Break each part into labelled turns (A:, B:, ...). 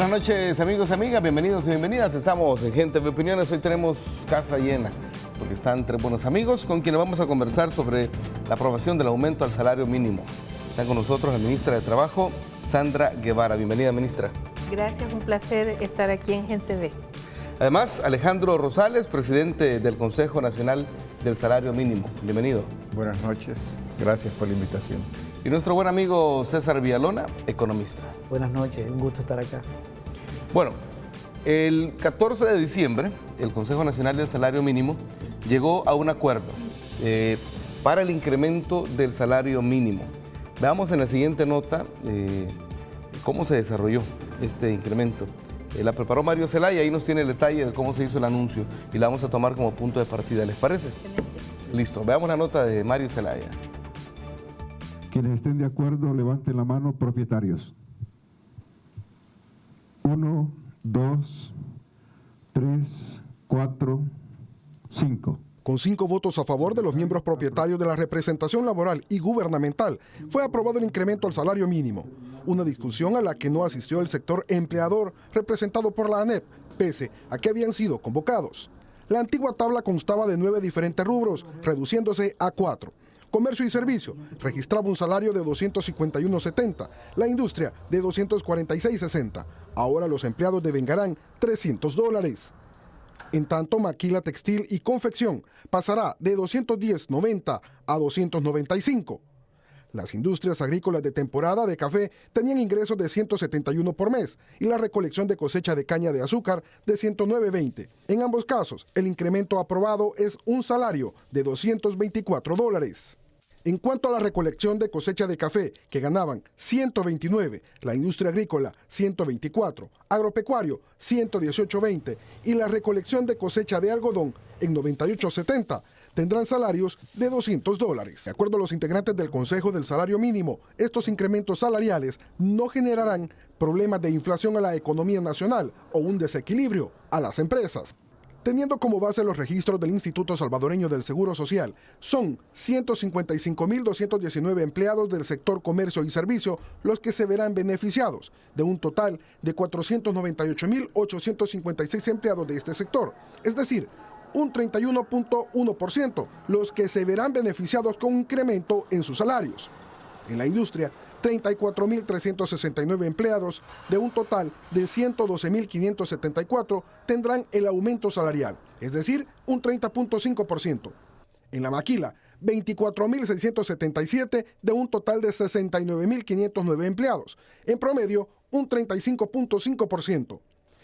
A: Buenas noches, amigos y amigas, bienvenidos y bienvenidas. Estamos en Gente de Opiniones. Hoy tenemos casa llena porque están tres buenos amigos con quienes vamos a conversar sobre la aprobación del aumento al salario mínimo. Está con nosotros la ministra de Trabajo, Sandra Guevara. Bienvenida, ministra.
B: Gracias, un placer estar aquí en Gente B.
A: Además, Alejandro Rosales, presidente del Consejo Nacional del Salario Mínimo. Bienvenido.
C: Buenas noches, gracias por la invitación.
A: Y nuestro buen amigo César Villalona, economista.
D: Buenas noches, un gusto estar acá.
A: Bueno, el 14 de diciembre, el Consejo Nacional del Salario Mínimo llegó a un acuerdo para el incremento del salario mínimo. Veamos en la siguiente nota cómo se desarrolló este incremento. La preparó Mario Zelaya, ahí nos tiene el detalle de cómo se hizo el anuncio y la vamos a tomar como punto de partida, ¿les parece?
B: Excelente.
A: Listo, veamos la nota de Mario Zelaya.
E: Quienes estén de acuerdo, levanten la mano, propietarios. 1, 2, 3, 4, 5.
F: Con 5 votos a favor de los miembros propietarios de la representación laboral y gubernamental, fue aprobado el incremento al salario mínimo. Una discusión a la que no asistió el sector empleador representado por la ANEP, pese a que habían sido convocados. La antigua tabla constaba de 9 diferentes rubros, reduciéndose a 4. Comercio y servicio registraba un salario de $251.70, la industria de $246.60. Ahora los empleados devengarán $300. En tanto, maquila, textil y confección pasará de $210.90 a $295. Las industrias agrícolas de temporada de café tenían ingresos de $171 por mes y la recolección de cosecha de caña de azúcar de $109.20. En ambos casos, el incremento aprobado es un salario de $224. En cuanto a la recolección de cosecha de café, que ganaban $129, la industria agrícola $124, agropecuario $118.20 y la recolección de cosecha de algodón en $98.70, tendrán salarios de $200. De acuerdo a los integrantes del Consejo del Salario Mínimo, estos incrementos salariales no generarán problemas de inflación a la economía nacional o un desequilibrio a las empresas. Teniendo como base los registros del Instituto Salvadoreño del Seguro Social, son 155.219 empleados del sector comercio y servicio los que se verán beneficiados, de un total de 498.856 empleados de este sector, es decir, un 31.1% los que se verán beneficiados con un incremento en sus salarios. En la industria, 34.369 empleados de un total de 112.574 tendrán el aumento salarial, es decir, un 30.5%. En la maquila, 24.677 de un total de 69.509 empleados, en promedio un 35.5%.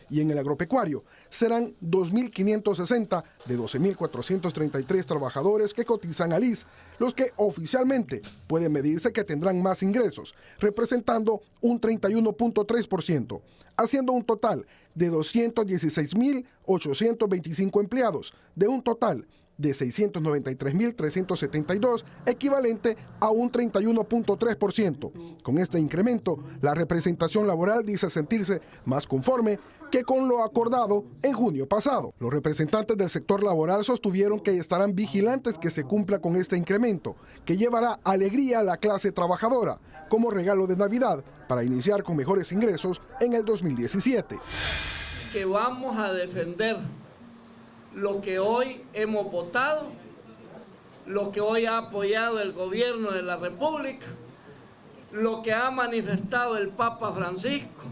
F: Y en el agropecuario serán 2.560 de 12.433 trabajadores que cotizan al ISS, los que oficialmente puede medirse que tendrán más ingresos, representando un 31.3%, haciendo un total de 216.825 empleados, de un total de 693.372, equivalente a un 31.3%. Con este incremento, la representación laboral dice sentirse más conforme que con lo acordado en junio pasado. Los representantes del sector laboral sostuvieron que estarán vigilantes que se cumpla con este incremento, que llevará alegría a la clase trabajadora, como regalo de Navidad para iniciar con mejores ingresos en el 2017.
G: Que vamos a defender lo que hoy hemos votado, lo que hoy ha apoyado el gobierno de la República, lo que ha manifestado el Papa Francisco,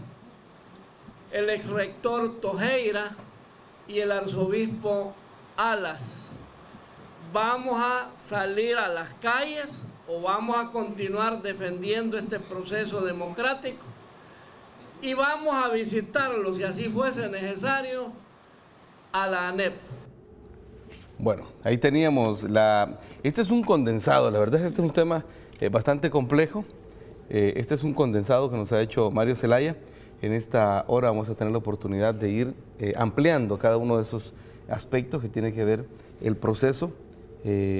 G: el exrector Tojeira y el arzobispo Alas. ¿Vamos a salir a las calles o vamos a continuar defendiendo este proceso democrático? Y vamos a visitarlo, si así fuese necesario, a la ANEP.
A: Bueno, ahí teníamos este es un condensado, la verdad es que este es un tema bastante complejo. Este es un condensado que nos ha hecho Mario Zelaya. En esta hora vamos a tener la oportunidad de ir ampliando cada uno de esos aspectos que tiene que ver el proceso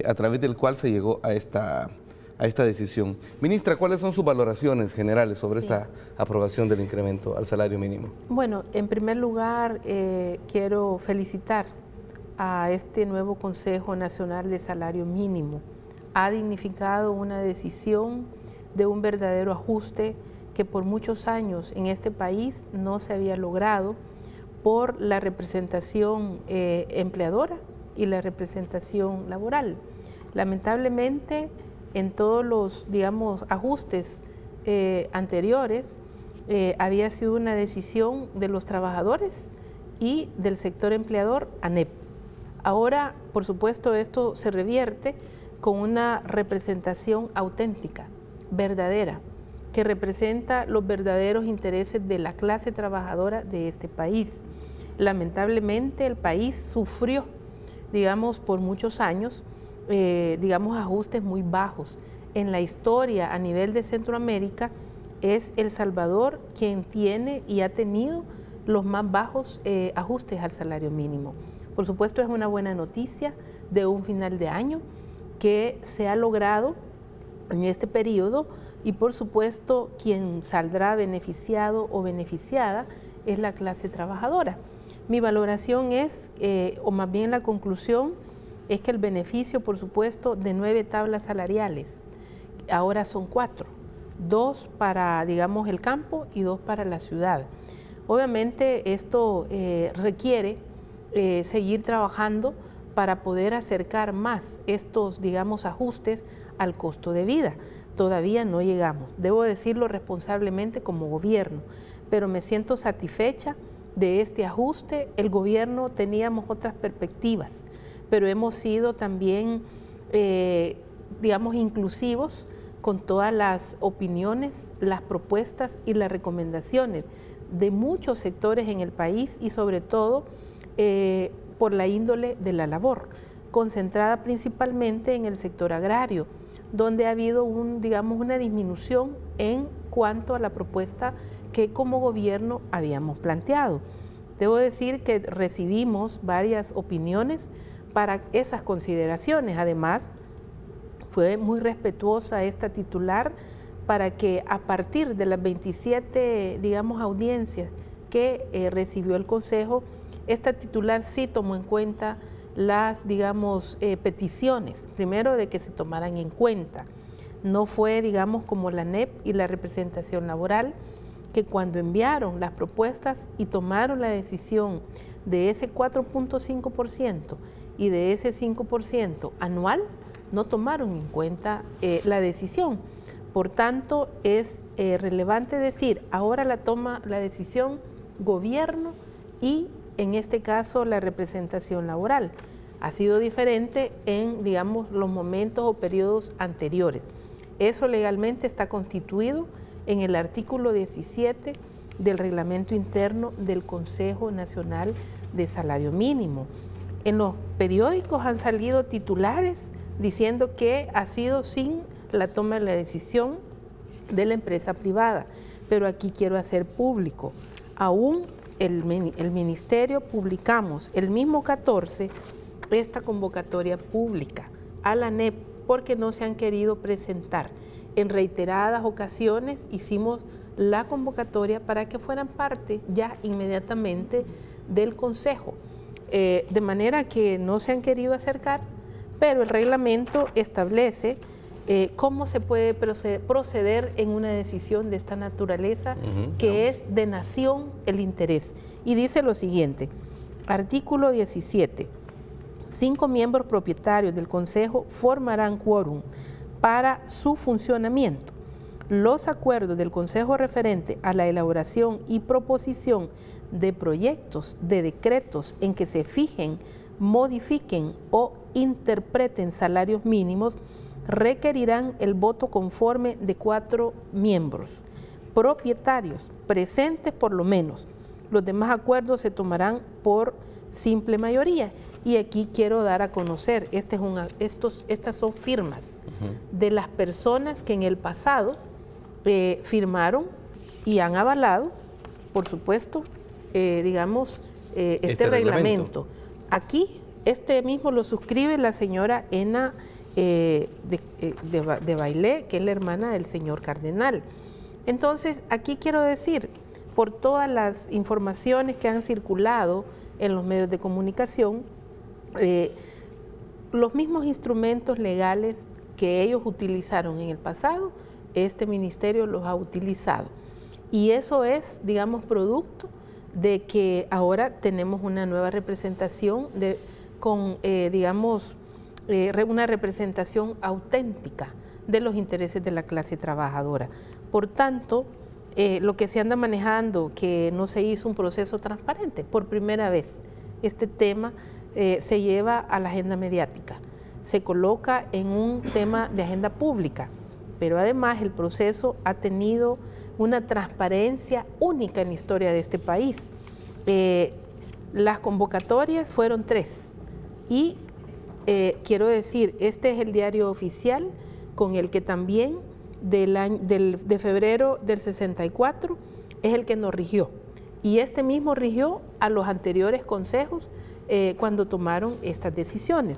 A: a través del cual se llegó a esta decisión. Ministra, ¿cuáles son sus valoraciones generales sobre esta aprobación del incremento al salario mínimo?
B: Bueno, en primer lugar, quiero felicitar a este nuevo Consejo Nacional de Salario Mínimo. Ha dignificado una decisión de un verdadero ajuste que por muchos años en este país no se había logrado por la representación empleadora y la representación laboral. Lamentablemente, en todos los, digamos, ajustes anteriores, había sido una decisión de los trabajadores y del sector empleador, ANEP. Ahora, por supuesto, esto se revierte con una representación auténtica, verdadera, que representa los verdaderos intereses de la clase trabajadora de este país. Lamentablemente, el país sufrió, digamos, por muchos años, digamos, ajustes muy bajos. En la historia a nivel de Centroamérica, es El Salvador quien tiene y ha tenido los más bajos ajustes al salario mínimo. Por supuesto, es una buena noticia de un final de año que se ha logrado en este periodo y, por supuesto, quien saldrá beneficiado o beneficiada es la clase trabajadora. Mi valoración es, o más bien la conclusión, es que el beneficio, por supuesto, de 9 tablas salariales, ahora son 4, 2 para, digamos, el campo y 2 para la ciudad. Obviamente esto requiere seguir trabajando para poder acercar más estos, digamos, ajustes al costo de vida. Todavía no llegamos, debo decirlo responsablemente como gobierno, pero me siento satisfecha de este ajuste. El gobierno teníamos otras perspectivas, pero hemos sido también, digamos, inclusivos con todas las opiniones, las propuestas y las recomendaciones de muchos sectores en el país y sobre todo por la índole de la labor, concentrada principalmente en el sector agrario, donde ha habido digamos, una disminución en cuanto a la propuesta que como gobierno habíamos planteado. Debo decir que recibimos varias opiniones para esas consideraciones. Además, fue muy respetuosa esta titular para que a partir de las 27, digamos, audiencias que recibió el Consejo, esta titular sí tomó en cuenta las, digamos, peticiones, primero de que se tomaran en cuenta. No fue, digamos, como la ANEP y la representación laboral, que cuando enviaron las propuestas y tomaron la decisión de ese 4.5% y de ese 5% anual, no tomaron en cuenta la decisión. Por tanto, es relevante decir, ahora la toma la decisión gobierno y en este caso la representación laboral. Ha sido diferente en, digamos, los momentos o periodos anteriores. Eso legalmente está constituido en el artículo 17 del reglamento interno del Consejo Nacional de Salario Mínimo. En los periódicos han salido titulares diciendo que ha sido sin la toma de la decisión de la empresa privada, pero aquí quiero hacer público, aún el Ministerio publicamos el mismo 14 esta convocatoria pública a la ANEP porque no se han querido presentar. En reiteradas ocasiones hicimos la convocatoria para que fueran parte ya inmediatamente del Consejo, de manera que no se han querido acercar, pero el reglamento establece cómo se puede proceder en una decisión de esta naturaleza, que es de nación el interés. Y dice lo siguiente, artículo 17, 5 miembros propietarios del Consejo formarán quórum para su funcionamiento. Los acuerdos del Consejo referente a la elaboración y proposición de proyectos de decretos en que se fijen, modifiquen o interpreten salarios mínimos requerirán el voto conforme de 4 miembros propietarios presentes por lo menos. Los demás acuerdos se tomarán por simple mayoría. Y aquí quiero dar a conocer, estas son firmas de las personas que en el pasado firmaron y han avalado, por supuesto, digamos, este reglamento. Aquí, este mismo lo suscribe la señora Ena de Bailé, que es la hermana del señor cardenal. Entonces, aquí quiero decir, por todas las informaciones que han circulado en los medios de comunicación, los mismos instrumentos legales que ellos utilizaron en el pasado, este ministerio los ha utilizado. Y eso es, digamos, producto de que ahora tenemos una nueva representación con, digamos, una representación auténtica de los intereses de la clase trabajadora. Por tanto, lo que se anda manejando, que no se hizo un proceso transparente, por primera vez este tema se lleva a la agenda mediática, se coloca en un tema de agenda pública, pero además el proceso ha tenido una transparencia única en la historia de este país. Las convocatorias fueron 3 y quiero decir, este es el diario oficial con el que también de febrero del 64 es el que nos rigió, y este mismo rigió a los anteriores consejos cuando tomaron estas decisiones.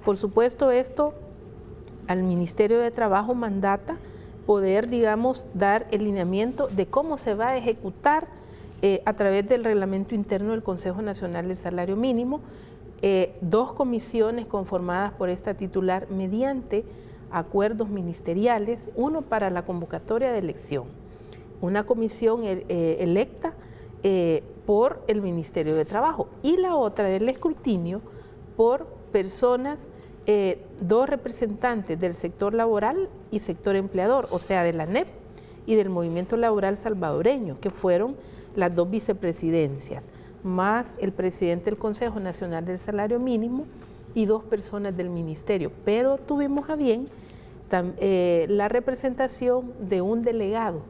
B: Por supuesto, esto al Ministerio de Trabajo mandata poder, digamos, dar el lineamiento de cómo se va a ejecutar a través del reglamento interno del Consejo Nacional del Salario Mínimo, 2 comisiones conformadas por esta titular mediante acuerdos ministeriales, uno para la convocatoria de elección, una comisión electa por el Ministerio de Trabajo y la otra del escrutinio por personas, 2 representantes del sector laboral y sector empleador, o sea, de la ANEP y del Movimiento Laboral Salvadoreño, que fueron las 2 vicepresidencias, más el presidente del Consejo Nacional del Salario Mínimo y 2 personas del ministerio. Pero tuvimos a bien la representación de un delegado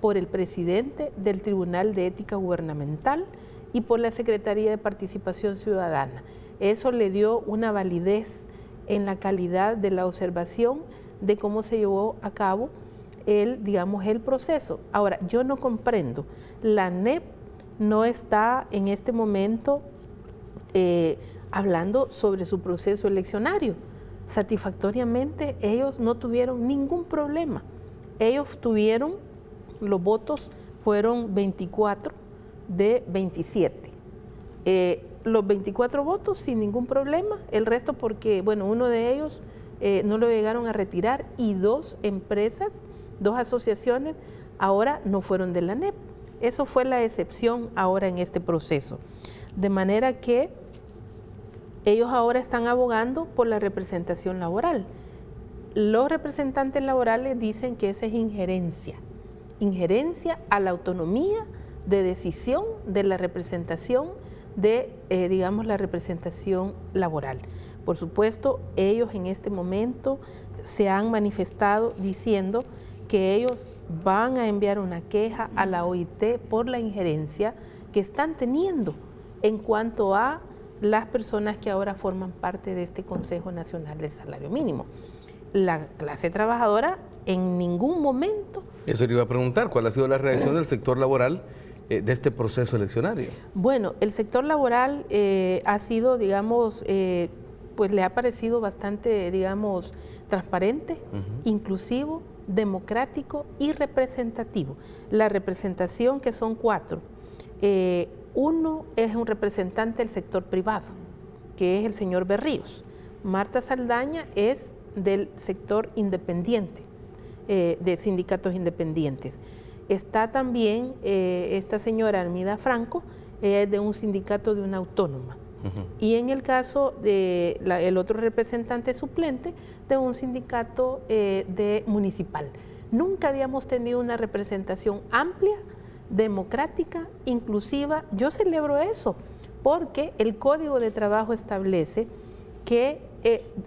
B: por el presidente del Tribunal de Ética Gubernamental y por la Secretaría de Participación Ciudadana. Eso le dio una validez en la calidad de la observación de cómo se llevó a cabo el proceso. Ahora, yo no comprendo, la ANEP no está en este momento hablando sobre su proceso eleccionario. Satisfactoriamente ellos no tuvieron ningún problema. Ellos tuvieron, los votos fueron 24 de 27. Los 24 votos sin ningún problema, el resto porque, bueno, uno de ellos no lo llegaron a retirar y 2 empresas, 2 asociaciones, ahora no fueron de la ANEP. Eso fue la excepción ahora en este proceso. De manera que ellos ahora están abogando por la representación laboral. Los representantes laborales dicen que esa es injerencia a la autonomía de decisión de la representación de, la representación laboral. Por supuesto, ellos en este momento se han manifestado diciendo que ellos van a enviar una queja a la OIT por la injerencia que están teniendo en cuanto a las personas que ahora forman parte de este Consejo Nacional del Salario Mínimo. La clase trabajadora en ningún momento...
A: Eso le iba a preguntar, ¿cuál ha sido la reacción del sector laboral de este proceso eleccionario?
B: Bueno, el sector laboral ha sido, pues le ha parecido bastante, transparente, inclusivo, democrático y representativo. La representación, que son 4, uno es un representante del sector privado, que es el señor Berríos. Marta Saldaña es del sector independiente, de sindicatos independientes. Está también esta señora Armida Franco, ella es de un sindicato de una autónoma. Y en el caso de el otro representante suplente de un sindicato de municipal. Nunca habíamos tenido una representación amplia, democrática, inclusiva. Yo celebro eso, porque el Código de Trabajo establece que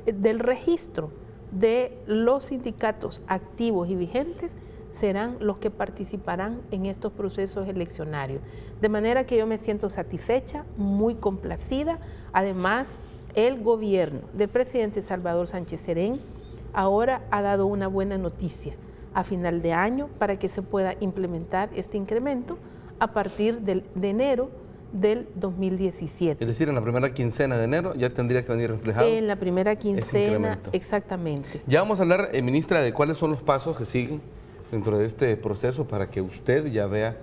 B: del registro de los sindicatos activos y vigentes serán los que participarán en estos procesos eleccionarios. De manera que yo me siento satisfecha, muy complacida. Además, el gobierno del presidente Salvador Sánchez Serén ahora ha dado una buena noticia a final de año para que se pueda implementar este incremento a partir de enero del 2017.
A: Es decir, en la primera quincena de enero ya tendría que venir reflejado.
B: En la primera quincena, exactamente.
A: Ya vamos a hablar, ministra, de cuáles son los pasos que siguen dentro de este proceso para que usted ya vea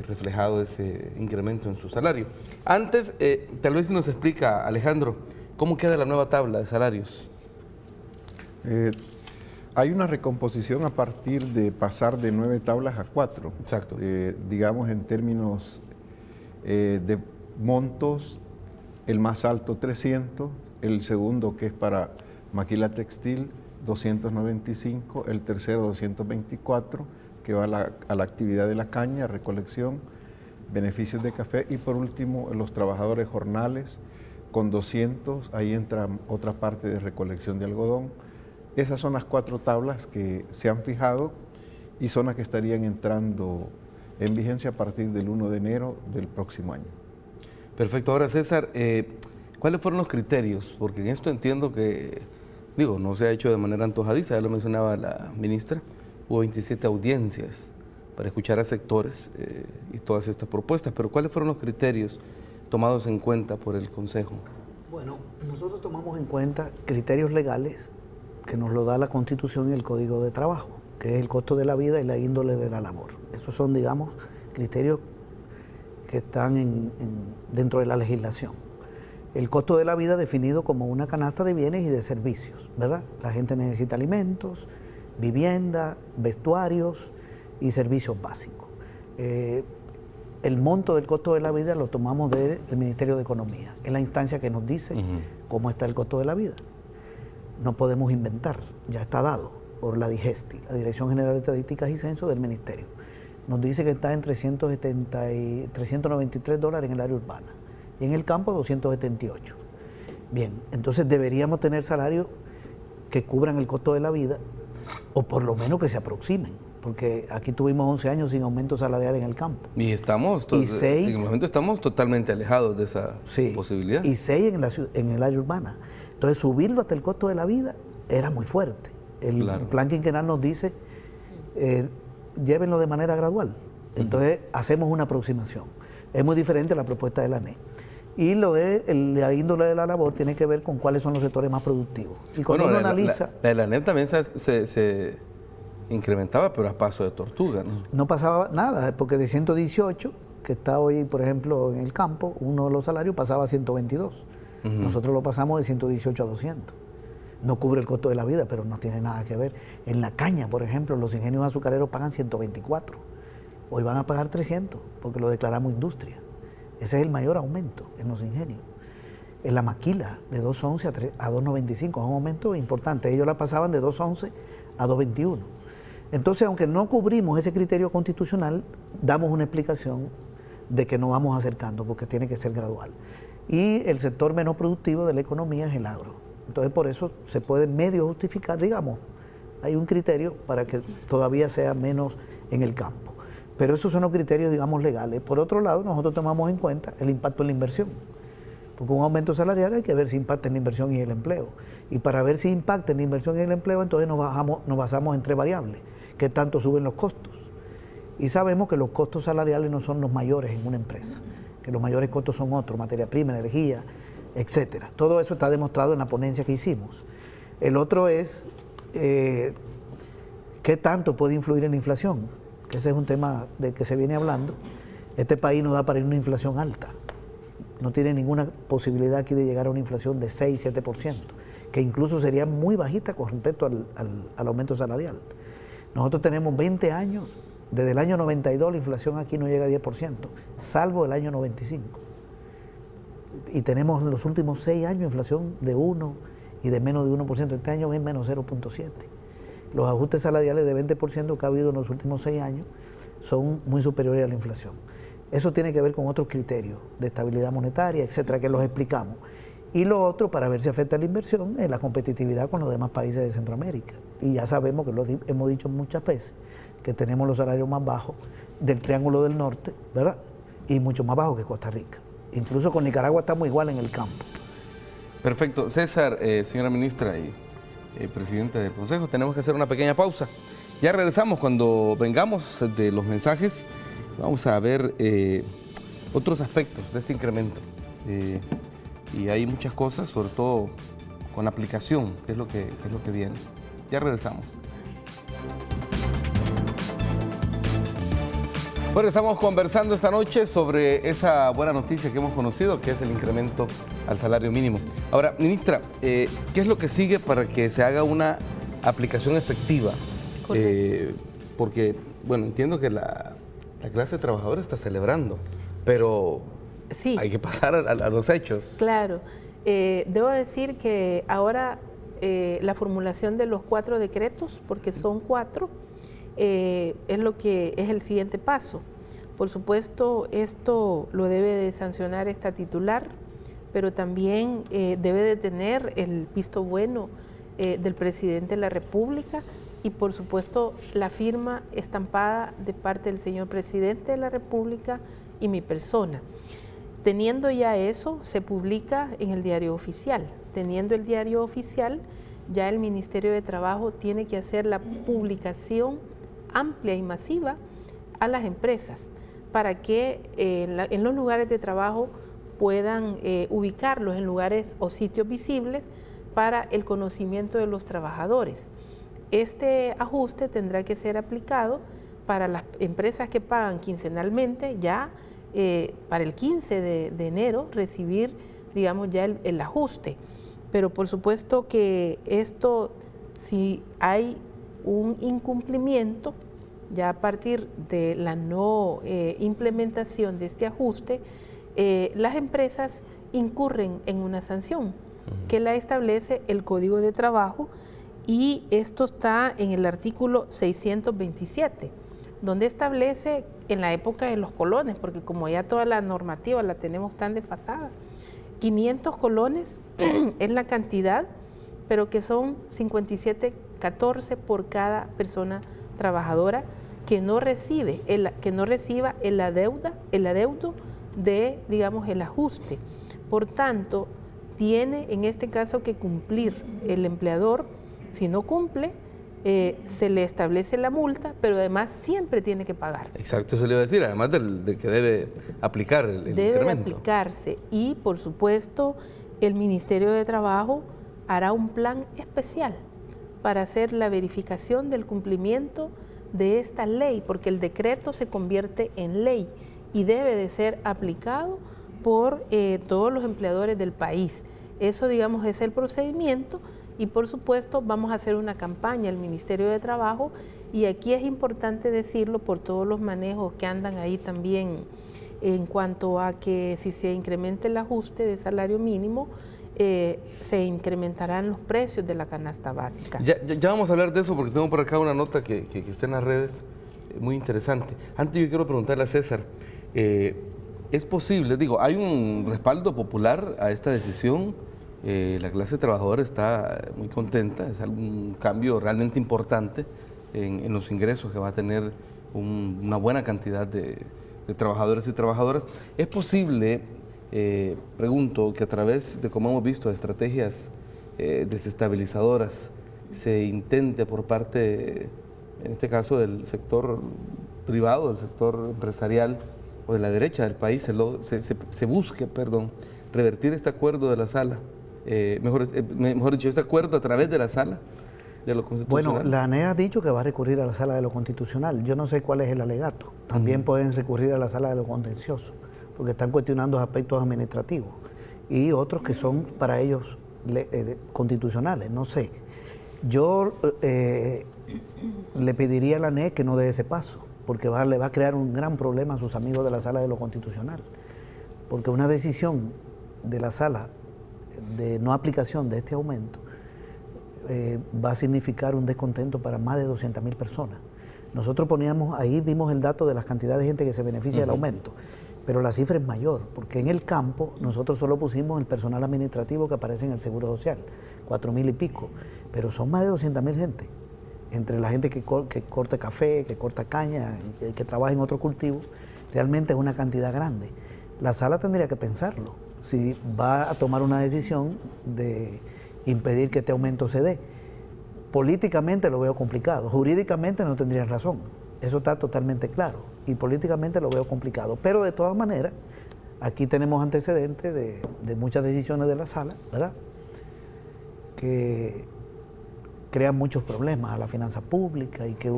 A: reflejado ese incremento en su salario. Antes, tal vez si nos explica, Alejandro, ¿cómo queda la nueva tabla de salarios?
C: Hay una recomposición a partir de pasar de 9 tablas a 4.
A: Exacto.
C: Digamos en términos de montos, el más alto 300, el segundo que es para maquila textil 295, el tercero 224, que va a la actividad de la caña, recolección, beneficios de café, y por último los trabajadores jornales con 200, ahí entra otra parte de recolección de algodón. Esas son las 4 tablas que se han fijado y son las que estarían entrando en vigencia a partir del 1 de enero del próximo año.
A: Perfecto. Ahora, César, ¿cuáles fueron los criterios? Porque en esto entiendo que, no se ha hecho de manera antojadiza, ya lo mencionaba la ministra, hubo 27 audiencias para escuchar a sectores y todas estas propuestas, pero ¿cuáles fueron los criterios tomados en cuenta por el Consejo?
D: Bueno, nosotros tomamos en cuenta criterios legales que nos lo da la Constitución y el Código de Trabajo, que es el costo de la vida y la índole de la labor. Esos son, digamos, criterios que están dentro de la legislación. El costo de la vida definido como una canasta de bienes y de servicios, ¿verdad? La gente necesita alimentos, vivienda, vestuarios y servicios básicos. El monto del costo de la vida lo tomamos del Ministerio de Economía. Es la instancia que nos dice cómo está el costo de la vida. No podemos inventar, ya está dado por la DIGESTI, la Dirección General de Estadísticas y Censo del Ministerio. Nos dice que está en $393 en el área urbana y en el campo 278. Bien, entonces deberíamos tener salarios que cubran el costo de la vida o por lo menos que se aproximen, porque aquí tuvimos 11 años sin aumento salarial en el campo.
A: Y estamos, en el momento estamos totalmente alejados de esa posibilidad.
D: Y 6 en el área urbana. Entonces subirlo hasta el costo de la vida era muy fuerte. El plan quinquenal nos dice, llévenlo de manera gradual. Entonces hacemos una aproximación. Es muy diferente a la propuesta de la ANEP. Y la índole de la labor tiene que ver con cuáles son los sectores más productivos. Y cuando uno analiza...
A: La de la ANEP también se incrementaba, pero a paso de tortuga, ¿no?
D: No pasaba nada, porque de 118, que está hoy, por ejemplo, en el campo, uno de los salarios pasaba a 122. Nosotros lo pasamos de 118 a 200. No cubre el costo de la vida, pero no tiene nada que ver. En la caña, por ejemplo, los ingenios azucareros pagan 124. Hoy van a pagar 300, porque lo declaramos industria. Ese es el mayor aumento en los ingenios. En la maquila, de 2.11 a 2.95, es un aumento importante. Ellos la pasaban de 2.11 a 2.21. Entonces, aunque no cubrimos ese criterio constitucional, damos una explicación de que nos vamos acercando, porque tiene que ser gradual. Y el sector menos productivo de la economía es el agro. Entonces, por eso se puede medio justificar, digamos, hay un criterio para que todavía sea menos en el campo. Pero esos son los criterios, digamos, legales. Por otro lado, nosotros tomamos en cuenta el impacto en la inversión. Porque un aumento salarial hay que ver si impacta en la inversión y el empleo. Y para ver si impacta en la inversión y el empleo, entonces nos basamos en 3 variables. ¿Qué tanto suben los costos? Y sabemos que los costos salariales no son los mayores en una empresa, que los mayores costos son otros, materia prima, energía, etcétera. Todo eso está demostrado en la ponencia que hicimos. El otro es qué tanto puede influir en la inflación, que ese es un tema del que se viene hablando. Este país no da para ir a una inflación alta, no tiene ninguna posibilidad aquí de llegar a una inflación de 6-7%, que incluso sería muy bajita con respecto al aumento salarial. Nosotros tenemos 20 años, desde el año 92 la inflación aquí no llega a 10%, salvo el año 95. Y tenemos en los últimos 6 años inflación de 1 y de menos de 1%. Este año es menos 0.7. Los ajustes salariales de 20% que ha habido en los últimos 6 años son muy superiores a la inflación. Eso tiene que ver con otros criterios de estabilidad monetaria, etcétera, que los explicamos. Y lo otro, para ver si afecta la inversión, es la competitividad con los demás países de Centroamérica. Y ya sabemos, que lo hemos dicho muchas veces, que tenemos los salarios más bajos del Triángulo del Norte, ¿verdad? Y mucho más bajos que Costa Rica. Incluso con Nicaragua estamos igual en el campo.
A: Perfecto. César, señora ministra y presidente del Consejo, tenemos que hacer una pequeña pausa. Ya regresamos. Cuando vengamos de los mensajes, vamos a ver otros aspectos de este incremento. Y hay muchas cosas, sobre todo con la aplicación, que es lo que viene. Ya regresamos. Bueno, estamos conversando esta noche sobre esa buena noticia que hemos conocido, que es el incremento al salario mínimo. Ahora, ministra, ¿qué es lo que sigue para que se haga una aplicación efectiva. Porque, bueno, entiendo que la clase trabajadora está celebrando, pero
B: sí,
A: hay que pasar a los hechos.
B: Claro. Debo decir que ahora la formulación de los 4 decretos, porque son 4, es lo que es el siguiente paso. Por supuesto, esto lo debe de sancionar esta titular, pero también debe de tener el visto bueno del presidente de la República y, por supuesto, la firma estampada de parte del señor presidente de la República y mi persona. Teniendo ya eso, se publica en el diario oficial. Teniendo el diario oficial, ya el Ministerio de Trabajo tiene que hacer la publicación amplia y masiva a las empresas para que en los lugares de trabajo puedan ubicarlos en lugares o sitios visibles para el conocimiento de los trabajadores. Este ajuste tendrá que ser aplicado para las empresas que pagan quincenalmente, ya para el 15 de enero recibir, digamos, ya el ajuste. Pero por supuesto que esto, si hay un incumplimiento, ya a partir de la no implementación de este ajuste, las empresas incurren en una sanción que la establece el Código de Trabajo, y esto está en el artículo 627, donde establece en la época de los colones, porque como ya toda la normativa la tenemos tan desfasada, 500 colones es la cantidad, pero que son 57.14 por cada persona trabajadora que no reciba el adeudo de, digamos, el ajuste. Por tanto, tiene en este caso que cumplir el empleador. Si no cumple, se le establece la multa, pero además siempre tiene que pagar.
A: Exacto, eso le iba a decir, además de que debe aplicar el
B: debe
A: incremento.
B: Aplicarse, y por supuesto el Ministerio de Trabajo hará un plan especial para hacer la verificación del cumplimiento de esta ley, porque el decreto se convierte en ley y debe de ser aplicado por todos los empleadores del país. Eso, digamos, es el procedimiento. Y por supuesto vamos a hacer una campaña al Ministerio de Trabajo, y aquí es importante decirlo por todos los manejos que andan ahí también en cuanto a que si se incrementa el ajuste de salario mínimo, se incrementarán los precios de la canasta básica.
A: Ya vamos a hablar de eso, porque tengo por acá una nota que está en las redes muy interesante. Antes yo quiero preguntarle a César, ¿es posible, digo, hay un respaldo popular a esta decisión? La clase trabajadora está muy contenta, es un cambio realmente importante en los ingresos que va a tener una buena cantidad de trabajadores y trabajadoras. ¿Es posible, pregunto, que a través de, como hemos visto, estrategias desestabilizadoras se intente por parte, en este caso del sector privado, del sector empresarial o de la derecha del país, se busque, revertir este acuerdo de la sala? Mejor dicho, este acuerdo a través de la sala de lo constitucional.
D: Bueno, la ANE ha dicho que va a recurrir a la sala de lo constitucional. Yo no sé cuál es el alegato. También pueden recurrir a la sala de lo contencioso, porque están cuestionando aspectos administrativos y otros que son para ellos constitucionales, no sé. Yo le pediría a la ANE que no dé ese paso, porque le va a crear un gran problema a sus amigos de la sala de lo constitucional, porque una decisión de la sala de no aplicación de este aumento va a significar un descontento para más de 200.000 personas. Nosotros vimos el dato de las cantidades de gente que se beneficia del aumento, pero la cifra es mayor, porque en el campo nosotros solo pusimos el personal administrativo que aparece en el Seguro Social, 4.000 y pico, pero son más de 200.000 gente, entre la gente que corta café, que corta caña, que trabaja en otro cultivo. Realmente es una cantidad grande. La sala tendría que pensarlo, si va a tomar una decisión de impedir que este aumento se dé. Políticamente lo veo complicado, jurídicamente no tendrían razón, eso está totalmente claro, y políticamente lo veo complicado, pero de todas maneras, aquí tenemos antecedentes de muchas decisiones de la sala, ¿verdad?, que crean muchos problemas a la finanza pública y que,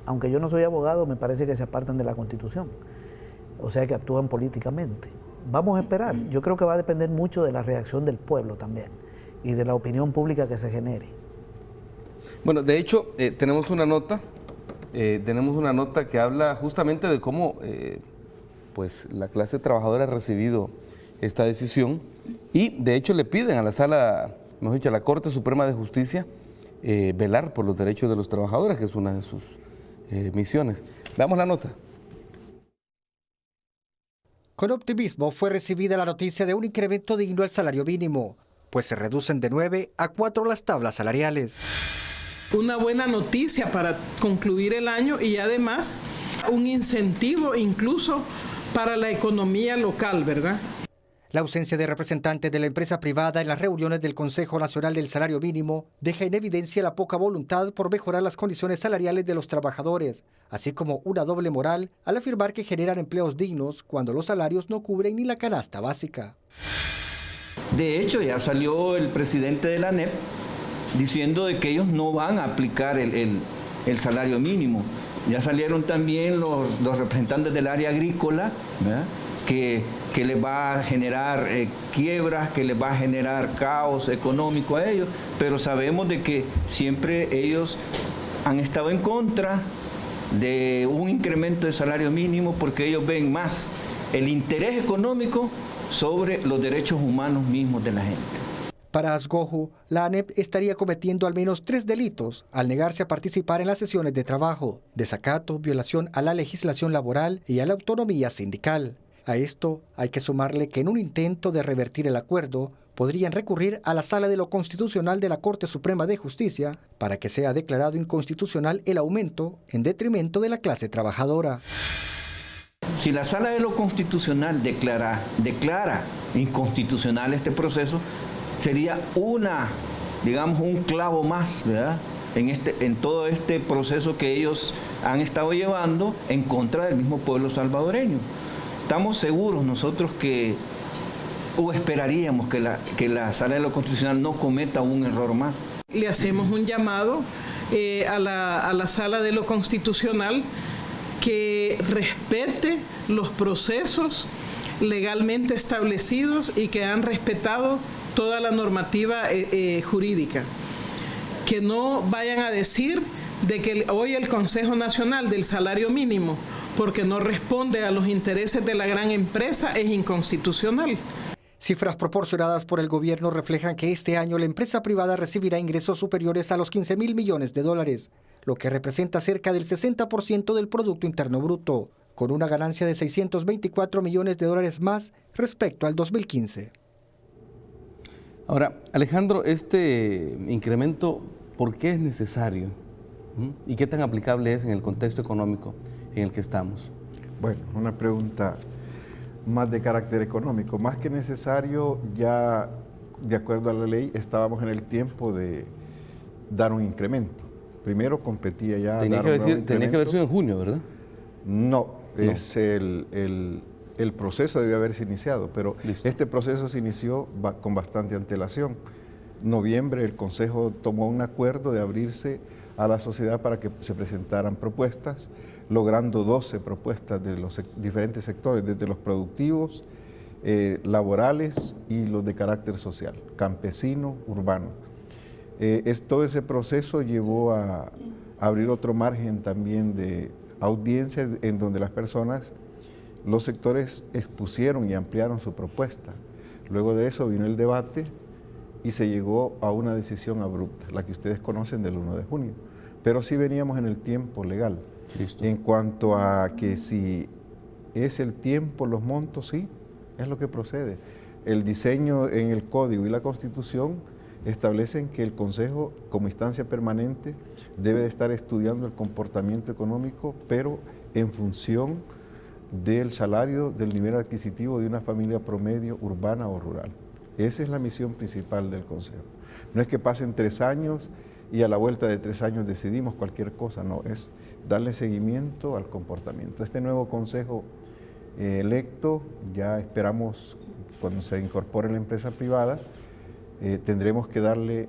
D: aunque yo no soy abogado, me parece que se apartan de la Constitución, o sea que actúan políticamente. Vamos a esperar, yo creo que va a depender mucho de la reacción del pueblo también y de la opinión pública que se genere.
A: Bueno, de hecho, tenemos una nota que habla justamente de cómo pues la clase trabajadora ha recibido esta decisión y de hecho le piden a la sala, mejor dicho, a la Corte Suprema de Justicia velar por los derechos de los trabajadores, que es una de sus misiones. Veamos la nota.
H: Con optimismo fue recibida la noticia de un incremento digno al salario mínimo, pues se reducen de 9 a 4 las tablas salariales.
I: Una buena noticia para concluir el año y además un incentivo incluso para la economía local, ¿verdad?
H: La ausencia de representantes de la empresa privada en las reuniones del Consejo Nacional del Salario Mínimo deja en evidencia la poca voluntad por mejorar las condiciones salariales de los trabajadores, así como una doble moral al afirmar que generan empleos dignos cuando los salarios no cubren ni la canasta básica.
J: De hecho, ya salió el presidente de la ANEP diciendo de que ellos no van a aplicar el salario mínimo. Ya salieron también los representantes del área agrícola, ¿verdad? Que les va a generar quiebras, que les va a generar caos económico a ellos, pero sabemos de que siempre ellos han estado en contra de un incremento de salario mínimo porque ellos ven más el interés económico sobre los derechos humanos mismos de la gente.
H: Para Asgoju, la ANEP estaría cometiendo al menos 3 delitos al negarse a participar en las sesiones de trabajo: desacato, violación a la legislación laboral y a la autonomía sindical. A esto hay que sumarle que en un intento de revertir el acuerdo, podrían recurrir a la Sala de lo Constitucional de la Corte Suprema de Justicia para que sea declarado inconstitucional el aumento en detrimento de la clase trabajadora.
J: Si la Sala de lo Constitucional declara inconstitucional este proceso, sería un clavo más, ¿verdad?, en todo este proceso que ellos han estado llevando en contra del mismo pueblo salvadoreño. Estamos seguros nosotros o esperaríamos que la Sala de lo Constitucional no cometa un error más.
I: Le hacemos un llamado a la Sala de lo Constitucional que respete los procesos legalmente establecidos y que han respetado toda la normativa jurídica. Que no vayan a decir de que hoy el Consejo Nacional del Salario Mínimo, porque no responde a los intereses de la gran empresa, es inconstitucional.
H: Cifras proporcionadas por el gobierno reflejan que este año la empresa privada recibirá ingresos superiores a los 15.000 millones de dólares, lo que representa cerca del 60% del Producto Interno Bruto, con una ganancia de 624 millones de dólares más respecto al 2015.
A: Ahora, Alejandro, este incremento, ¿por qué es necesario? ¿Y qué tan aplicable es en el contexto económico en el que estamos?
C: Bueno, una pregunta más de carácter económico. Más que necesario, ya de acuerdo a la ley, estábamos en el tiempo de dar un incremento. Primero competía ya
A: tenía que haber sido en junio, ¿verdad?
C: No. Es el proceso debió haberse iniciado, pero este proceso se inició con bastante antelación. En noviembre el Consejo tomó un acuerdo de abrirse a la sociedad para que se presentaran propuestas, logrando 12 propuestas de los diferentes sectores, desde los productivos, laborales y los de carácter social, campesino, urbano. Todo ese proceso llevó a abrir otro margen también de audiencias en donde las personas, los sectores expusieron y ampliaron su propuesta. Luego de eso vino el debate y se llegó a una decisión abrupta, la que ustedes conocen del 1 de junio. Pero sí veníamos en el tiempo legal. Listo. En cuanto a que si es el tiempo, los montos, sí, es lo que procede. El diseño en el Código y la Constitución establecen que el Consejo, como instancia permanente, debe de estar estudiando el comportamiento económico, pero en función del salario, del nivel adquisitivo de una familia promedio urbana o rural. Esa es la misión principal del Consejo. No es que pasen 3 años y a la vuelta de 3 años decidimos cualquier cosa, no, es darle seguimiento al comportamiento. Este nuevo Consejo electo, ya esperamos cuando se incorpore la empresa privada, tendremos que darle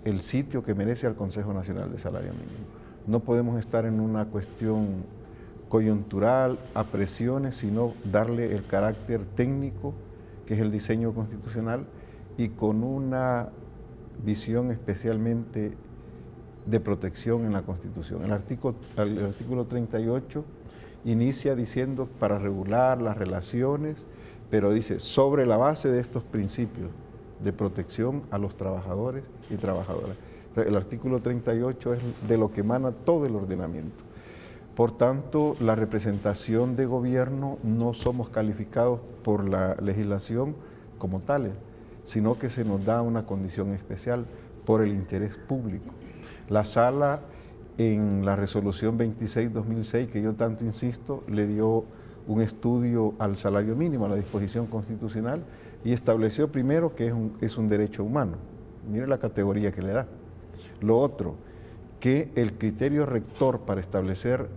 C: el sitio que merece al Consejo Nacional de Salario Mínimo. No podemos estar en una cuestión coyuntural, a presiones, sino darle el carácter técnico, que es el diseño constitucional, y con una visión especialmente de protección en la Constitución. El artículo 38 inicia diciendo para regular las relaciones, pero dice sobre la base de estos principios de protección a los trabajadores y trabajadoras. Entonces, el artículo 38 es de lo que emana todo el ordenamiento. Por tanto, la representación de gobierno no somos calificados por la legislación como tales, sino que se nos da una condición especial por el interés público. La Sala, en la resolución 26/2006, que yo tanto insisto, le dio un estudio al salario mínimo, a la disposición constitucional, y estableció primero que es un derecho humano. Mire la categoría que le da. Lo otro, que el criterio rector para establecer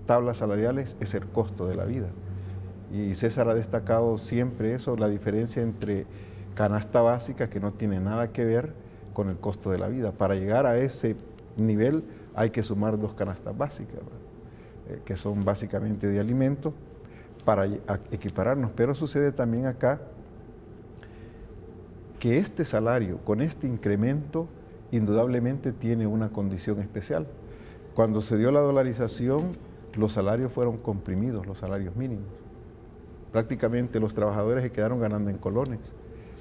C: tablas salariales es el costo de la vida. Y César ha destacado siempre eso, la diferencia entre canasta básica, que no tiene nada que ver con el costo de la vida. Para llegar a ese nivel hay que sumar 2 canastas básicas, que son básicamente de alimentos, para equipararnos. Pero sucede también acá que este salario, con este incremento, indudablemente tiene una condición especial. Cuando se dio la dolarización, los salarios fueron comprimidos, los salarios mínimos. Prácticamente los trabajadores se quedaron ganando en colones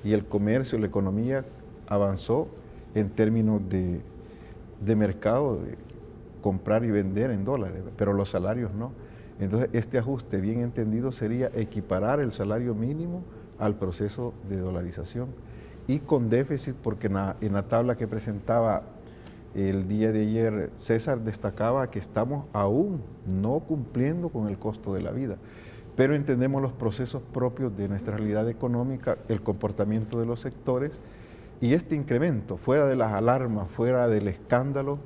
C: y el comercio, la economía avanzó en términos de mercado, de comprar y vender en dólares, pero los salarios no. Entonces, este ajuste, bien entendido, sería equiparar el salario mínimo al proceso de dolarización y con déficit, porque en la tabla que presentaba el día de ayer César destacaba que estamos aún no cumpliendo con el costo de la vida, pero entendemos los procesos propios de nuestra realidad económica, el comportamiento de los sectores, y este incremento, fuera de las alarmas, fuera del escándalo,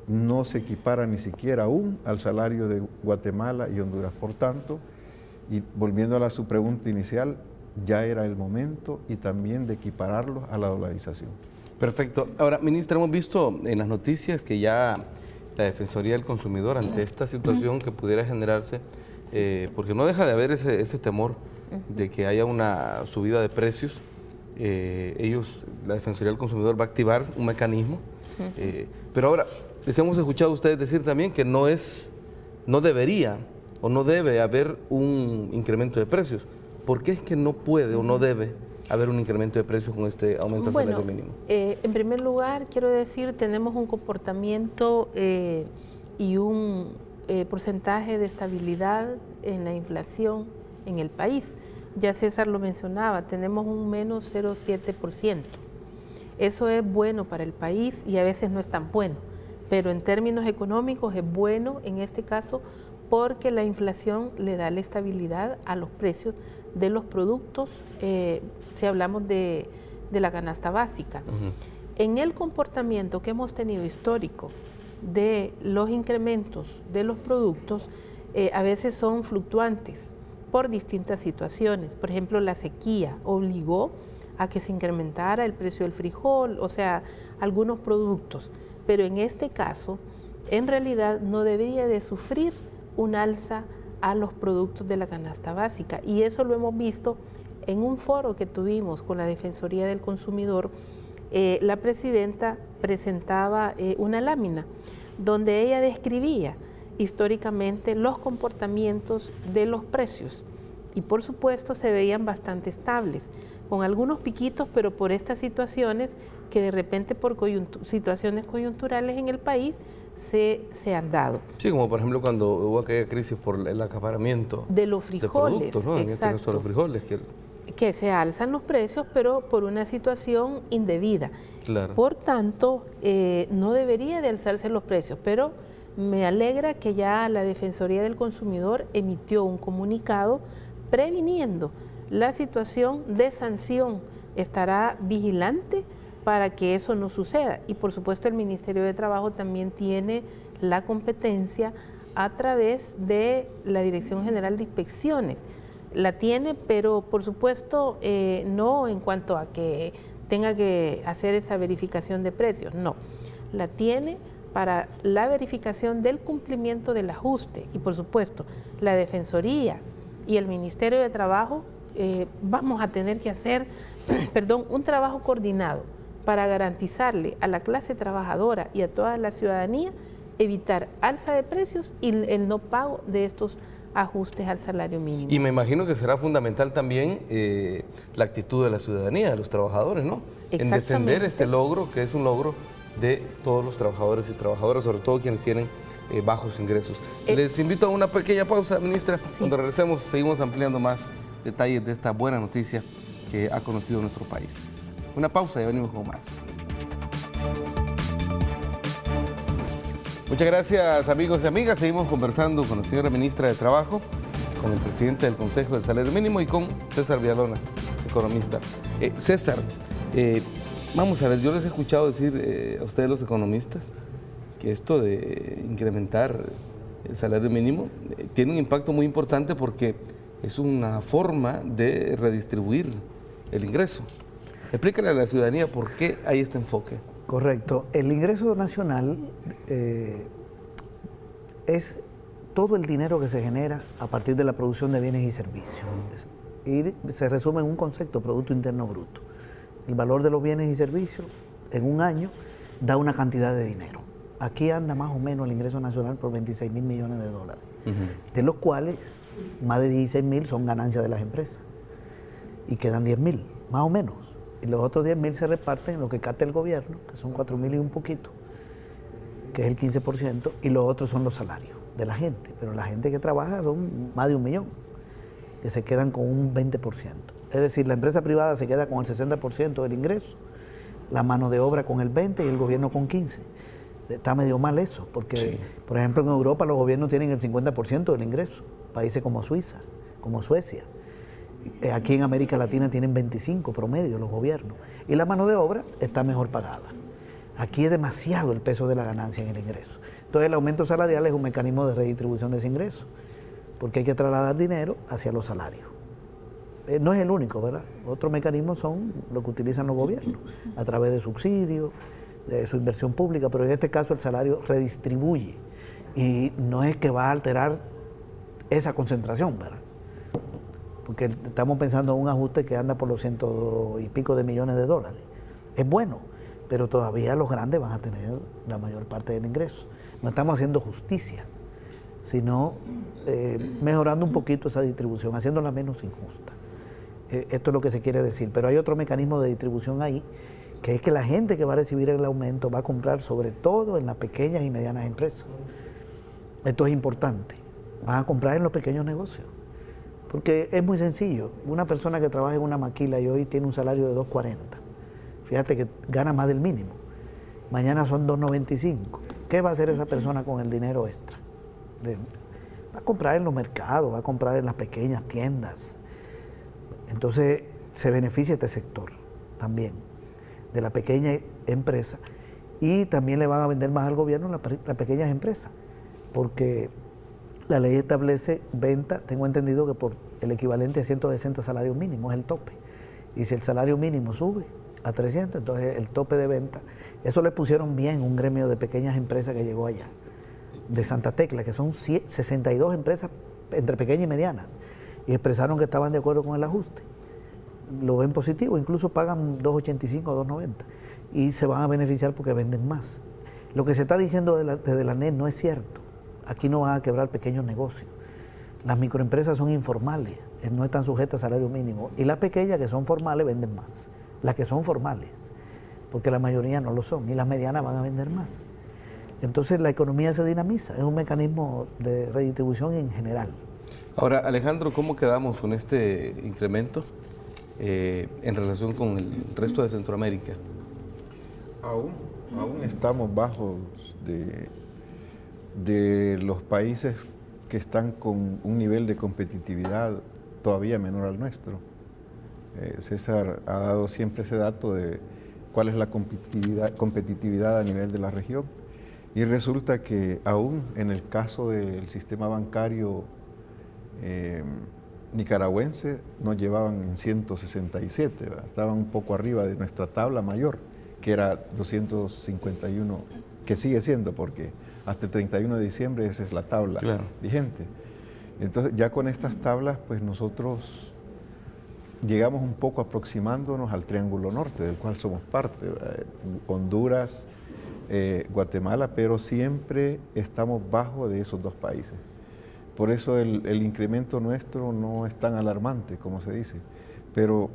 C: no se equipara ni siquiera aún al salario de Guatemala y Honduras. Por tanto, y volviendo a su pregunta inicial, ya era el momento y también de equipararlos a la dolarización.
A: Perfecto. Ahora, ministra, hemos visto en las noticias que ya la Defensoría del Consumidor, ante esta situación que pudiera generarse, porque no deja de haber ese temor de que haya una subida de precios, la Defensoría del Consumidor va a activar un mecanismo, pero ahora, les hemos escuchado a ustedes decir también que no debería o no debe haber un incremento de precios. ¿Por qué es que no puede o no debe haber un incremento de precios con este aumento del salario mínimo?
B: En primer lugar, quiero decir, tenemos un comportamiento y un porcentaje de estabilidad en la inflación en el país. Ya César lo mencionaba, tenemos un menos 0,7%. Eso es bueno para el país y a veces no es tan bueno, pero en términos económicos es bueno en este caso porque la inflación le da la estabilidad a los precios de los productos, si hablamos de la canasta básica. En el comportamiento que hemos tenido histórico de los incrementos de los productos, a veces son fluctuantes por distintas situaciones. Por ejemplo, la sequía obligó a que se incrementara el precio del frijol, o sea, algunos productos. Pero en este caso, en realidad no debería de sufrir un alza a los productos de la canasta básica. Y eso lo hemos visto en un foro que tuvimos con la Defensoría del Consumidor. La presidenta presentaba una lámina donde ella describía históricamente los comportamientos de los precios y por supuesto se veían bastante estables, con algunos piquitos, pero por estas situaciones que de repente por situaciones coyunturales en el país se han dado.
A: Sí, como por ejemplo cuando hubo aquella crisis por el acaparamiento
B: de los frijoles,
A: de productos, ¿no? En este caso los frijoles.
B: Que se alzan los precios, pero por una situación indebida.
A: Claro.
B: Por tanto, no debería de alzarse los precios, pero me alegra que ya la Defensoría del Consumidor emitió un comunicado previniendo la situación de sanción. Estará vigilante para que eso no suceda. Y por supuesto el Ministerio de Trabajo también tiene la competencia a través de la Dirección General de Inspecciones. La tiene, pero por supuesto no en cuanto a que tenga que hacer esa verificación de precios, no. La tiene para la verificación del cumplimiento del ajuste y por supuesto la Defensoría y el Ministerio de Trabajo vamos a tener que hacer un trabajo coordinado para garantizarle a la clase trabajadora y a toda la ciudadanía evitar alza de precios y el no pago de estos ajustes al salario mínimo.
A: Y me imagino que será fundamental también la actitud de la ciudadanía, de los trabajadores, ¿no? En defender este logro, que es un logro de todos los trabajadores y trabajadoras, sobre todo quienes tienen bajos ingresos. Les invito a una pequeña pausa, ministra. Sí. Cuando regresemos seguimos ampliando más detalles de esta buena noticia que ha conocido nuestro país. Una pausa y venimos con más. Muchas gracias, amigos y amigas. Seguimos conversando con la señora ministra de Trabajo, con el presidente del Consejo del Salario Mínimo y con César Villalona, economista. César, vamos a ver, yo les he escuchado decir a ustedes los economistas que esto de incrementar el salario mínimo tiene un impacto muy importante porque es una forma de redistribuir el ingreso. Explícale a la ciudadanía por qué hay este enfoque.
D: Correcto. El ingreso nacional es todo el dinero que se genera a partir de la producción de bienes y servicios. Y se resume en un concepto, Producto Interno Bruto. El valor de los bienes y servicios en un año da una cantidad de dinero. Aquí anda más o menos el ingreso nacional por 26.000 millones de dólares, de los cuales más de 16.000 son ganancias de las empresas y quedan 10.000, más o menos. Y los otros 10.000 se reparten en lo que capta el gobierno, que son 4.000 y un poquito, que es el 15%, y los otros son los salarios de la gente. Pero la gente que trabaja son más de 1 millón, que se quedan con un 20%. Es decir, la empresa privada se queda con el 60% del ingreso, la mano de obra con el 20% y el gobierno con 15%. Está medio mal eso, porque, sí, por ejemplo, en Europa los gobiernos tienen el 50% del ingreso, países como Suiza, como Suecia. Aquí en América Latina tienen 25 promedio los gobiernos y la mano de obra está mejor pagada. Aquí es demasiado el peso de la ganancia en el ingreso. Entonces el aumento salarial es un mecanismo de redistribución de ese ingreso, porque hay que trasladar dinero hacia los salarios. No es el único, ¿verdad? Otros mecanismos son lo que utilizan los gobiernos, a través de subsidios, de su inversión pública, pero en este caso el salario redistribuye y no es que va a alterar esa concentración, ¿verdad? Porque estamos pensando en un ajuste que anda por los 100 y pico de millones de dólares. Es bueno, pero todavía los grandes van a tener la mayor parte del ingreso. No estamos haciendo justicia, sino mejorando un poquito esa distribución, haciéndola menos injusta. Esto es lo que se quiere decir, pero hay otro mecanismo de distribución ahí, que es que la gente que va a recibir el aumento va a comprar sobre todo en las pequeñas y medianas empresas. Esto es importante, van a comprar en los pequeños negocios, porque es muy sencillo. Una persona que trabaja en una maquila y hoy tiene un salario de 2.40, fíjate que gana más del mínimo, mañana son 2.95, ¿qué va a hacer esa persona con el dinero extra? Va a comprar en los mercados, va a comprar en las pequeñas tiendas. Entonces se beneficia este sector también, de la pequeña empresa, y también le van a vender más al gobierno las pequeñas empresas, porque la ley establece venta, tengo entendido que por el equivalente a 160 salarios mínimos es el tope, y si el salario mínimo sube a 300, entonces el tope de venta, eso le pusieron bien un gremio de pequeñas empresas que llegó allá, de Santa Tecla, que son 62 empresas entre pequeñas y medianas, y expresaron que estaban de acuerdo con el ajuste. Lo ven positivo, incluso pagan 2.85 o 2.90 y se van a beneficiar porque venden más. Lo que se está diciendo desde la ANEP no es cierto. Aquí no van a quebrar pequeños negocios. Las microempresas son informales, no están sujetas a salario mínimo, y las pequeñas que son formales venden más. Las que son formales, porque la mayoría no lo son, y las medianas van a vender más. Entonces la economía se dinamiza, es un mecanismo de redistribución en general.
A: Ahora, Alejandro, ¿cómo quedamos con este incremento en relación con el resto de Centroamérica?
C: Aún estamos bajos de los países que están con un nivel de competitividad todavía menor al nuestro. César ha dado siempre ese dato de cuál es la competitividad a nivel de la región, y resulta que aún en el caso del sistema bancario nicaragüense nos llevaban en 167, ¿verdad? Estaban un poco arriba de nuestra tabla mayor, que era 251, que sigue siendo, porque hasta el 31 de diciembre esa es la tabla vigente. Entonces ya con estas tablas, pues nosotros llegamos un poco aproximándonos al Triángulo Norte, del cual somos parte, Honduras, Guatemala, pero siempre estamos bajo de esos dos países. Por eso el incremento nuestro no es tan alarmante, como se dice. Pero,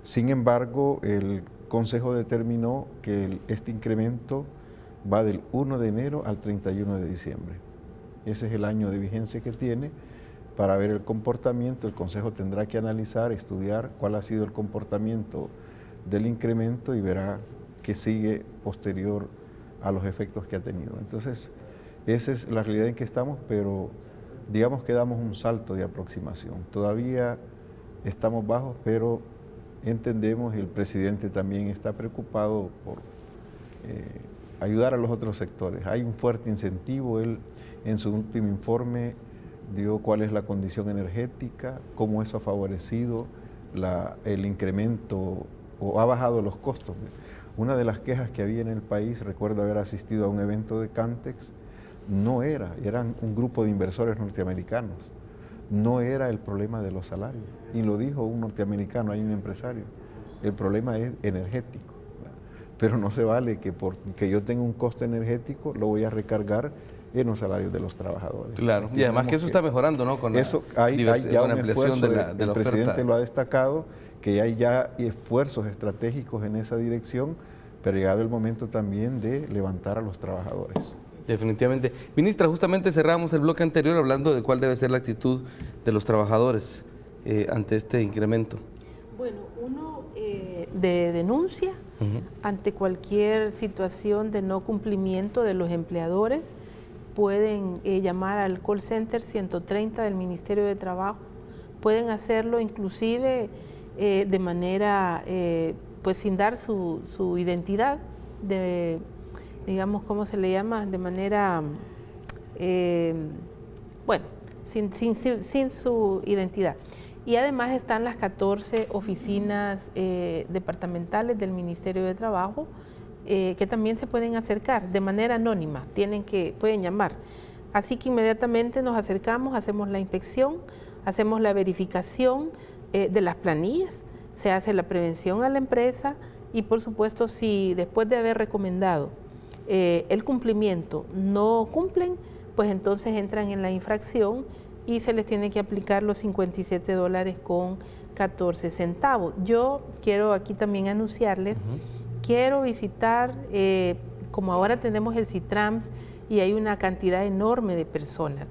C: sin embargo, el Consejo determinó que este incremento va del 1 de enero al 31 de diciembre. Ese es el año de vigencia que tiene. Para ver el comportamiento, el Consejo tendrá que analizar, estudiar cuál ha sido el comportamiento del incremento y verá que sigue posterior a los efectos que ha tenido. Entonces, esa es la realidad en que estamos, pero digamos que damos un salto de aproximación. Todavía estamos bajos, pero entendemos, y el presidente también está preocupado por ayudar a los otros sectores. Hay un fuerte incentivo. Él, en su último informe, dio cuál es la condición energética, cómo eso ha favorecido el incremento o ha bajado los costos. Una de las quejas que había en el país, recuerdo haber asistido a un evento de Cantex, eran un grupo de inversores norteamericanos, no era el problema de los salarios. Y lo dijo un norteamericano, hay un empresario, el problema es energético. Pero no se vale que porque yo tenga un costo energético lo voy a recargar en los salarios de los trabajadores.
A: Claro, y además que eso está mejorando, ¿no? Con
C: eso hay ya
A: con
C: un
A: ampliación
C: esfuerzo,
A: de la
C: el presidente lo ha destacado, que hay ya esfuerzos estratégicos en esa dirección, pero llegado el momento también de levantar a los trabajadores.
A: Definitivamente. Ministra, justamente cerramos el bloque anterior hablando de cuál debe ser la actitud de los trabajadores ante este incremento.
B: Bueno, uno de denuncia ante cualquier situación de no cumplimiento de los empleadores. Pueden llamar al call center 130 del Ministerio de Trabajo, pueden hacerlo inclusive de manera, pues sin dar su identidad, digamos, ¿cómo se le llama? De manera, bueno, sin su identidad. Y además están las 14 oficinas departamentales del Ministerio de Trabajo, que también se pueden acercar de manera anónima, pueden llamar. Así que inmediatamente nos acercamos, hacemos la inspección, hacemos la verificación de las planillas, se hace la prevención a la empresa y por supuesto si después de haber recomendado el cumplimiento no cumplen, pues entonces entran en la infracción y se les tiene que aplicar los $57.14. Yo quiero aquí también anunciarles, quiero visitar, como ahora tenemos el CITRAMS y hay una cantidad enorme de personas,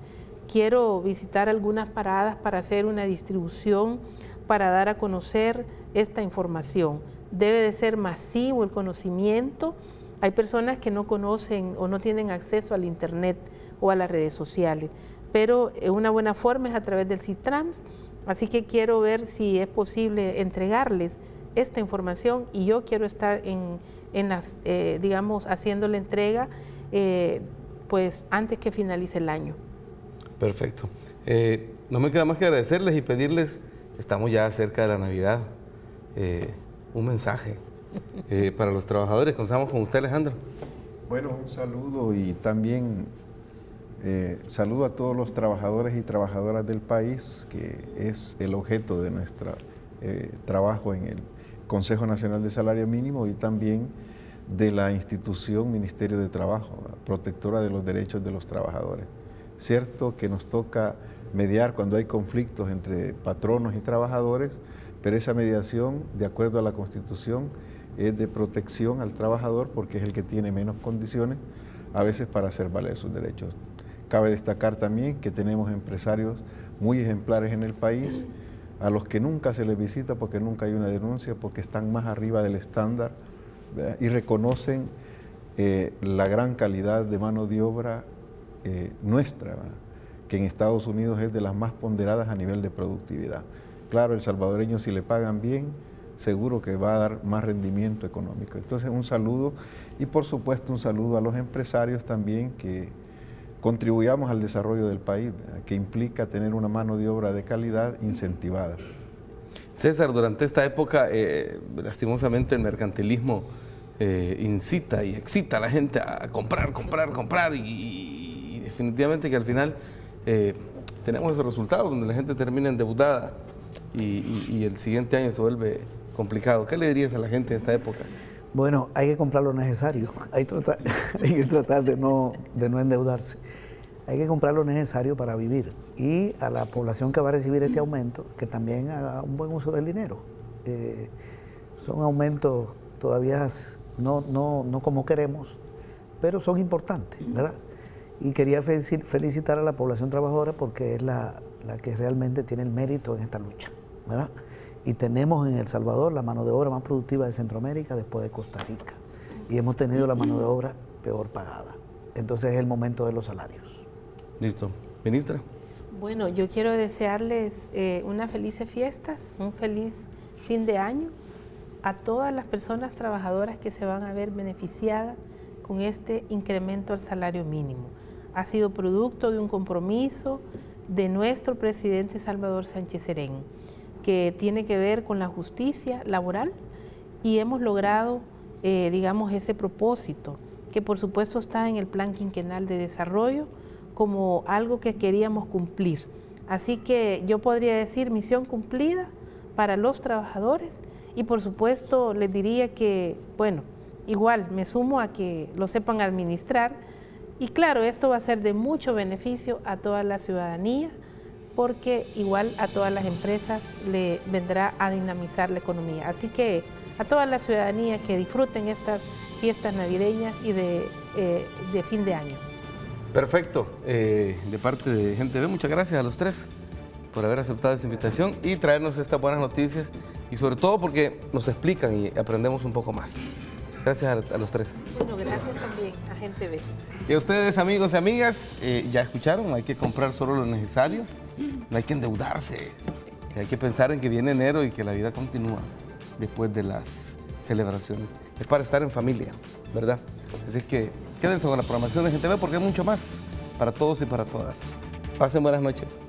B: quiero visitar algunas paradas para hacer una distribución, para dar a conocer esta información. Debe de ser masivo el conocimiento. Hay personas que no conocen o no tienen acceso al internet o a las redes sociales, pero una buena forma es a través del CITRAMS, así que quiero ver si es posible entregarles esta información y yo quiero estar digamos, haciendo la entrega pues antes que finalice el año.
A: Perfecto. No me queda más que agradecerles y pedirles, estamos ya cerca de la Navidad, un mensaje para los trabajadores. Comenzamos con usted, Alejandro.
C: Bueno, un saludo y también saludo a todos los trabajadores y trabajadoras del país, que es el objeto de nuestro trabajo en el Consejo Nacional de Salario Mínimo y también de la institución Ministerio de Trabajo, protectora de los derechos de los trabajadores. Cierto que nos toca mediar cuando hay conflictos entre patronos y trabajadores, pero esa mediación, de acuerdo a la Constitución, es de protección al trabajador porque es el que tiene menos condiciones a veces para hacer valer sus derechos. Cabe destacar también que tenemos empresarios muy ejemplares en el país, a los que nunca se les visita porque nunca hay una denuncia, porque están más arriba del estándar, ¿verdad? Y reconocen la gran calidad de mano de obra nuestra, ¿verdad? Que en Estados Unidos es de las más ponderadas a nivel de productividad. Claro, el salvadoreño, si le pagan bien, seguro que va a dar más rendimiento económico. Entonces, un saludo y por supuesto un saludo a los empresarios también, que contribuyamos al desarrollo del país, ¿verdad? Que implica tener una mano de obra de calidad incentivada.
A: César, durante esta época, lastimosamente el mercantilismo incita y excita a la gente a comprar y definitivamente que al final tenemos esos resultados donde la gente termina endeudada y el siguiente año se vuelve complicado. ¿Qué le dirías a la gente de esta época?
D: Bueno, hay que comprar lo necesario, hay que tratar de no endeudarse. Hay que comprar lo necesario para vivir, y a la población que va a recibir este aumento, que también haga un buen uso del dinero. Son aumentos todavía no como queremos, pero son importantes, ¿verdad? Y quería felicitar a la población trabajadora porque es la que realmente tiene el mérito en esta lucha, ¿verdad? Y tenemos en El Salvador la mano de obra más productiva de Centroamérica después de Costa Rica. Y hemos tenido la mano de obra peor pagada. Entonces es el momento de los salarios.
A: Listo. Ministra.
B: Bueno, yo quiero desearles unas felices fiestas, un feliz fin de año a todas las personas trabajadoras que se van a ver beneficiadas con este incremento al salario mínimo. Ha sido producto de un compromiso de nuestro presidente Salvador Sánchez Serén, que tiene que ver con la justicia laboral, y hemos logrado, digamos, ese propósito, que por supuesto está en el Plan Quinquenal de Desarrollo como algo que queríamos cumplir. Así que yo podría decir misión cumplida para los trabajadores, y por supuesto les diría que, bueno, igual me sumo a que lo sepan administrar, y claro, esto va a ser de mucho beneficio a toda la ciudadanía, porque igual a todas las empresas le vendrá a dinamizar la economía. Así que a toda la ciudadanía que disfruten estas fiestas navideñas y de fin de año.
A: Perfecto. De parte de Gente Ve, muchas gracias a los tres por haber aceptado esta invitación y traernos estas buenas noticias, y sobre todo porque nos explican y aprendemos un poco más. Gracias a los tres.
B: Bueno, gracias también a Gente Ve.
A: Y a ustedes, amigos y amigas, ya escucharon, hay que comprar solo lo necesario, no hay que endeudarse, hay que pensar en que viene enero y que la vida continúa después de las celebraciones. Es para estar en familia, ¿verdad? Así que quédense con la programación de Gente Ve porque hay mucho más para todos y para todas. Pasen buenas noches.